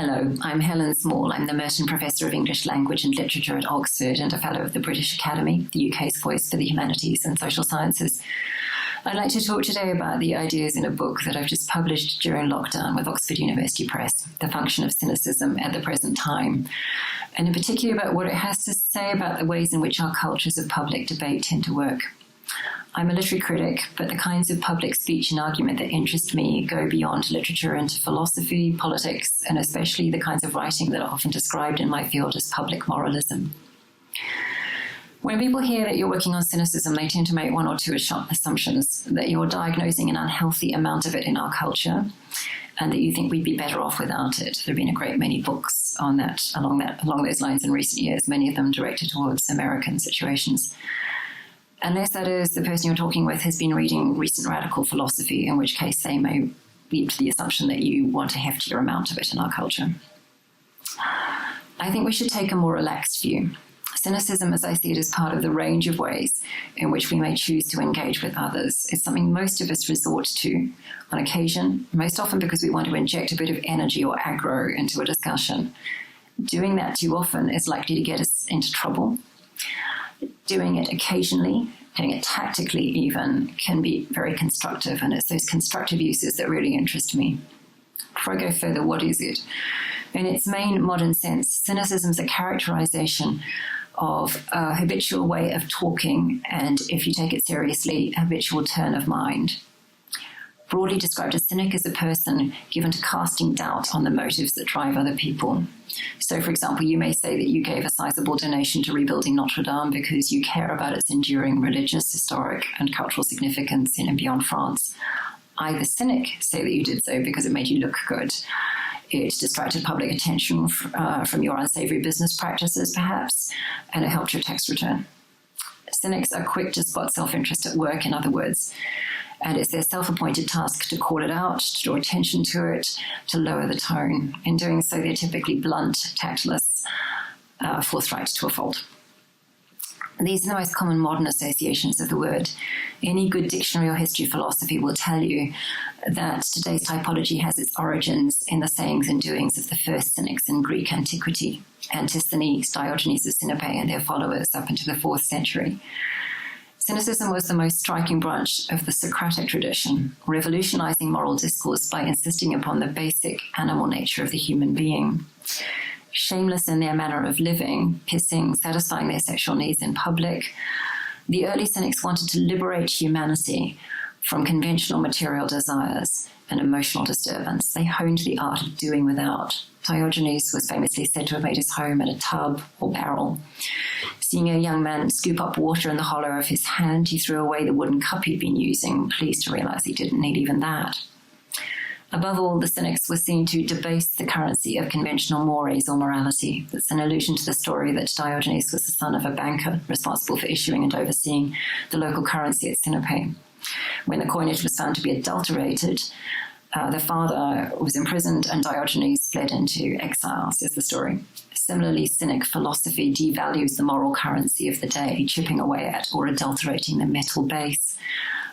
Hello, I'm Helen Small. I'm the Merton Professor of English Language and Literature at Oxford and a Fellow of the British Academy, the UK's voice for the humanities and social sciences. I'd like to talk today about the ideas in a book that I've just published during lockdown with Oxford University Press, The Function of Cynicism at the Present Time, and in particular about what it has to say about the ways in which our cultures of public debate tend to work. I'm a literary critic, but the kinds of public speech and argument that interest me go beyond literature into philosophy, politics, and especially the kinds of writing that are often described in my field as public moralism. When people hear that you're working on cynicism, they tend to make one or two assumptions: that you're diagnosing an unhealthy amount of it in our culture, and that you think we'd be better off without it. There have been a great many books on that, along those lines in recent years, many of them directed towards American situations. Unless, that is, the person you're talking with has been reading recent radical philosophy, in which case they may lead to the assumption that you want a heftier amount of it in our culture. I think we should take a more relaxed view. Cynicism, as I see it, is part of the range of ways in which we may choose to engage with others. It's something most of us resort to on occasion, most often because we want to inject a bit of energy or aggro into a discussion. Doing that too often is likely to get us into trouble. Doing it occasionally, doing it tactically even, can be very constructive, and it's those constructive uses that really interest me. Before I go further, what is it? In its main modern sense, cynicism is a characterization of a habitual way of talking, and if you take it seriously, a habitual turn of mind. Broadly described, a cynic is a person given to casting doubt on the motives that drive other people. So, for example, you may say that you gave a sizable donation to rebuilding Notre Dame because you care about its enduring religious, historic, and cultural significance in and beyond France. I, the cynic, say that you did so because it made you look good. It distracted public attention from your unsavory business practices, perhaps, and it helped your tax return. Cynics are quick to spot self-interest at work, in other words, and it's their self-appointed task to call it out, to draw attention to it, to lower the tone. In doing so, they're typically blunt, tactless, forthright to a fault. These are the most common modern associations of the word. Any good dictionary or history of philosophy will tell you that today's typology has its origins in the sayings and doings of the first cynics in Greek antiquity, Antisthenes, Diogenes of Sinope, and their followers up into the 4th century. Cynicism was the most striking branch of the Socratic tradition, revolutionizing moral discourse by insisting upon the basic animal nature of the human being. Shameless in their manner of living, pissing, satisfying their sexual needs in public, the early cynics wanted to liberate humanity from conventional material desires and emotional disturbance. They honed the art of doing without. Diogenes was famously said to have made his home in a tub or barrel. Seeing a young man scoop up water in the hollow of his hand, he threw away the wooden cup he'd been using, pleased to realize he didn't need even that. Above all, the cynics were seen to debase the currency of conventional mores or morality. That's an allusion to the story that Diogenes was the son of a banker responsible for issuing and overseeing the local currency at Sinope. When the coinage was found to be adulterated, the father was imprisoned and Diogenes fled into exile, says the story. Similarly, cynic philosophy devalues the moral currency of the day, chipping away at or adulterating the metal base.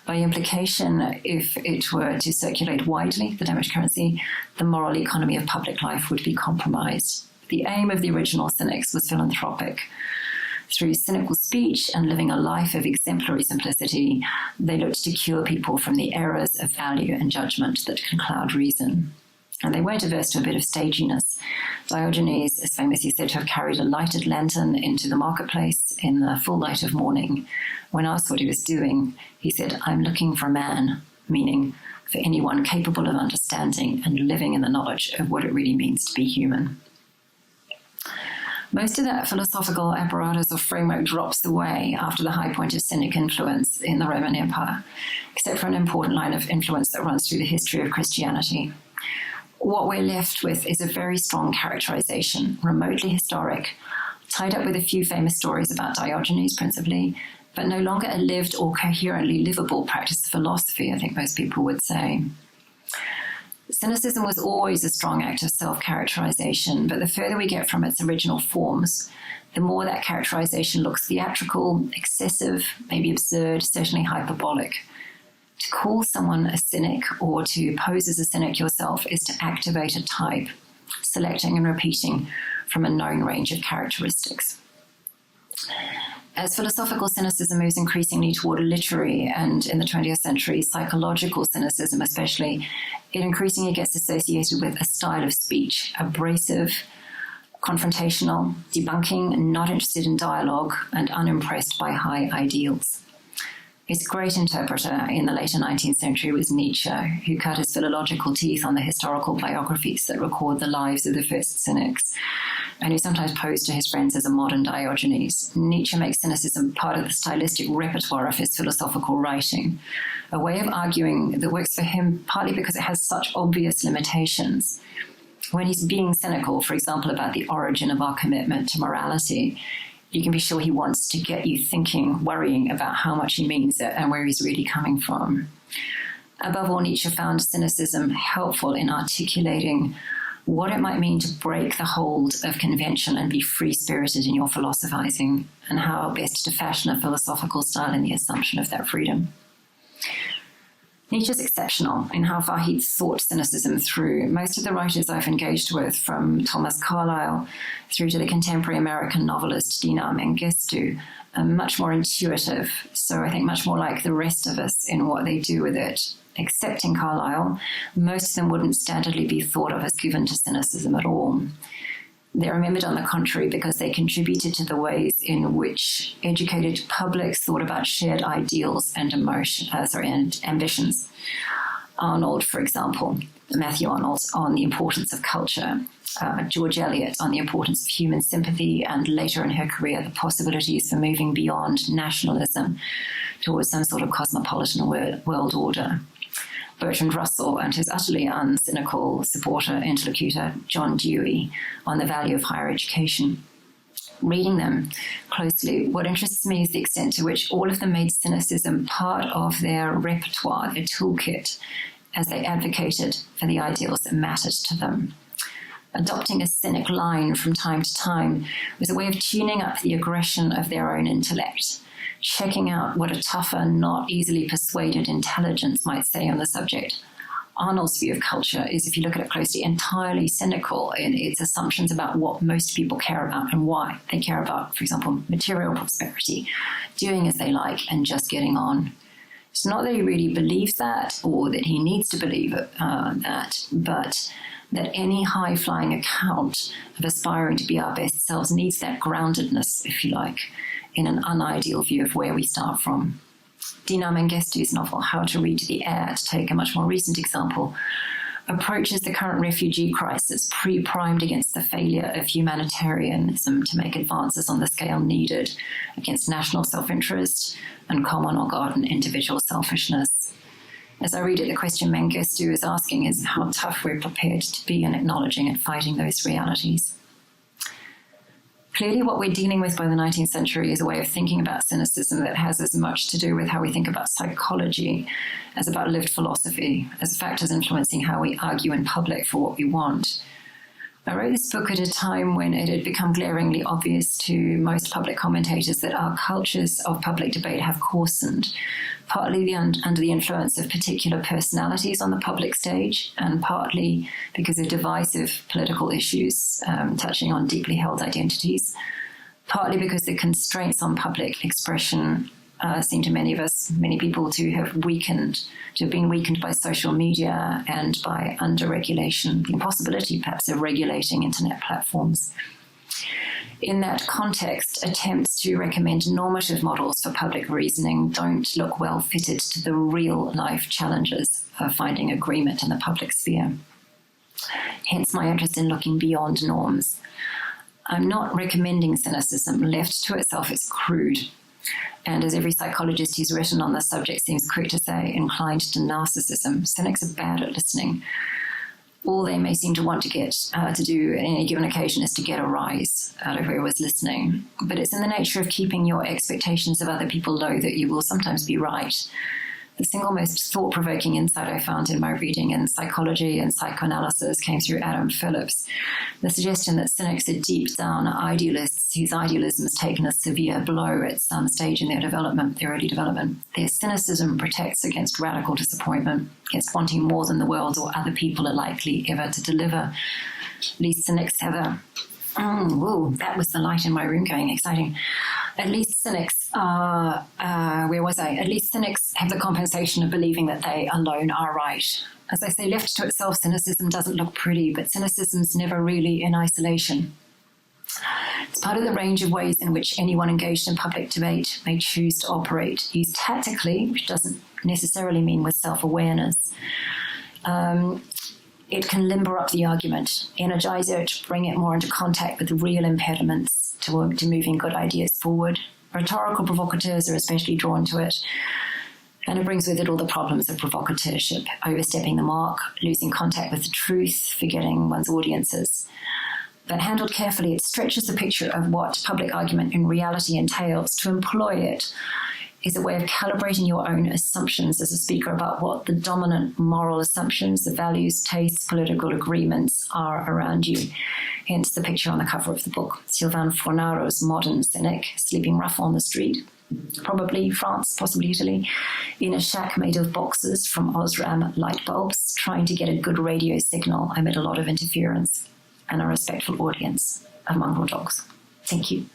By implication, if it were to circulate widely, the damaged currency, the moral economy of public life would be compromised. The aim of the original cynics was philanthropic. Through cynical speech and living a life of exemplary simplicity, they looked to cure people from the errors of value and judgment that can cloud reason. And they weren't averse to a bit of staginess. Diogenes is famously said to have carried a lighted lantern into the marketplace in the full light of morning. When asked what he was doing, he said, "I'm looking for man," meaning for anyone capable of understanding and living in the knowledge of what it really means to be human. Most of that philosophical apparatus or framework drops away after the high point of cynic influence in the Roman Empire, except for an important line of influence that runs through the history of Christianity. What we're left with is a very strong characterization, remotely historic, tied up with a few famous stories about Diogenes principally, but no longer a lived or coherently livable practice of philosophy, I think most people would say. Cynicism was always a strong act of self-characterization, but the further we get from its original forms, the more that characterization looks theatrical, excessive, maybe absurd, certainly hyperbolic. To call someone a cynic or to pose as a cynic yourself is to activate a type. selecting and repeating from a known range of characteristics. As philosophical cynicism moves increasingly toward literary and, in the 20th century, psychological cynicism especially, it increasingly gets associated with a style of speech, abrasive, confrontational, debunking, not interested in dialogue, and unimpressed by high ideals. His great interpreter in the later 19th century was Nietzsche, who cut his philological teeth on the historical biographies that record the lives of the first cynics, and who sometimes posed to his friends as a modern Diogenes. Nietzsche makes cynicism part of the stylistic repertoire of his philosophical writing, a way of arguing that works for him partly because it has such obvious limitations. When he's being cynical, for example, about the origin of our commitment to morality, you can be sure he wants to get you thinking, worrying about how much he means it and where he's really coming from. Above all, Nietzsche found cynicism helpful in articulating what it might mean to break the hold of convention and be free-spirited in your philosophizing, and how best to fashion a philosophical style in the assumption of that freedom. Nietzsche's exceptional in how far he'd thought cynicism through. Most of the writers I've engaged with, from Thomas Carlyle through to the contemporary American novelist Dina Mengistu, are much more intuitive, so I think much more like the rest of us in what they do with it. Excepting Carlyle, most of them wouldn't standardly be thought of as given to cynicism at all. They're remembered, on the contrary, because they contributed to the ways in which educated publics thought about shared ideals and ambitions. Arnold, for example, Matthew Arnold, on the importance of culture, George Eliot on the importance of human sympathy, and later in her career, the possibilities for moving beyond nationalism towards some sort of cosmopolitan world order. Bertrand Russell and his utterly uncynical supporter, interlocutor, John Dewey, on the value of higher education. Reading them closely, what interests me is the extent to which all of them made cynicism part of their repertoire, their toolkit, as they advocated for the ideals that mattered to them. Adopting a cynic line from time to time was a way of tuning up the aggression of their own intellect, checking out what a tougher, not easily persuaded intelligence might say on the subject. Arnold's view of culture is, if you look at it closely, entirely cynical in its assumptions about what most people care about and why. They care about, for example, material prosperity, doing as they like, and just getting on. It's not that he really believes that, or that he needs to believe that, but that any high-flying account of aspiring to be our best selves needs that groundedness, if you like, in an unideal view of where we start from. Dina Mengistu's novel, How to Read the Air, to take a much more recent example, approaches the current refugee crisis pre-primed against the failure of humanitarianism to make advances on the scale needed against national self-interest and common or garden individual selfishness. As I read it, the question Mengistu is asking is how tough we're prepared to be in acknowledging and fighting those realities. Clearly, what we're dealing with by the 19th century is a way of thinking about cynicism that has as much to do with how we think about psychology as about lived philosophy, as factors influencing how we argue in public for what we want. I wrote this book at a time when it had become glaringly obvious to most public commentators that our cultures of public debate have coarsened, partly under the influence of particular personalities on the public stage, and partly because of divisive political issues touching on deeply held identities, partly because the constraints on public expression seem to many people to have been weakened by social media and by under-regulation, the impossibility perhaps of regulating internet platforms. In that context, attempts to recommend normative models for public reasoning don't look well fitted to the real-life challenges of finding agreement in the public sphere. Hence my interest in looking beyond norms. I'm not recommending cynicism. Left to itself, it's crude. And as every psychologist who's written on this subject seems quick to say, inclined to narcissism. Cynics are bad at listening. All they may seem to want to get to do at any given occasion is to get a rise out of whoever's listening. But it's in the nature of keeping your expectations of other people low that you will sometimes be right. The single most thought-provoking insight I found in my reading in psychology and psychoanalysis came through Adam Phillips. The suggestion that cynics are deep down idealists whose idealism has taken a severe blow at some stage in their early development. Their cynicism protects against radical disappointment, against wanting more than the world or other people are likely ever to deliver. At least cynics have a... whoa, that was the light in my room going, exciting. At least cynics are... where was I? At least cynics have the compensation of believing that they alone are right. As I say, left to itself, cynicism doesn't look pretty, but cynicism's never really in isolation. It's part of the range of ways in which anyone engaged in public debate may choose to operate, used tactically, which doesn't necessarily mean with self-awareness. It can limber up the argument, energize it, bring it more into contact with the real impediments to moving good ideas forward. Rhetorical provocateurs are especially drawn to it, and it brings with it all the problems of provocateurship, overstepping the mark, losing contact with the truth, forgetting one's audiences. But handled carefully, it stretches the picture of what public argument in reality entails. To employ it is a way of calibrating your own assumptions as a speaker about what the dominant moral assumptions, the values, tastes, political agreements are around you. Hence the picture on the cover of the book. Sylvain Fornaro's modern cynic, sleeping rough on the street, probably France, possibly Italy, in a shack made of boxes from Osram light bulbs, trying to get a good radio signal amid a lot of interference and a respectful audience of mongrel dogs. Thank you.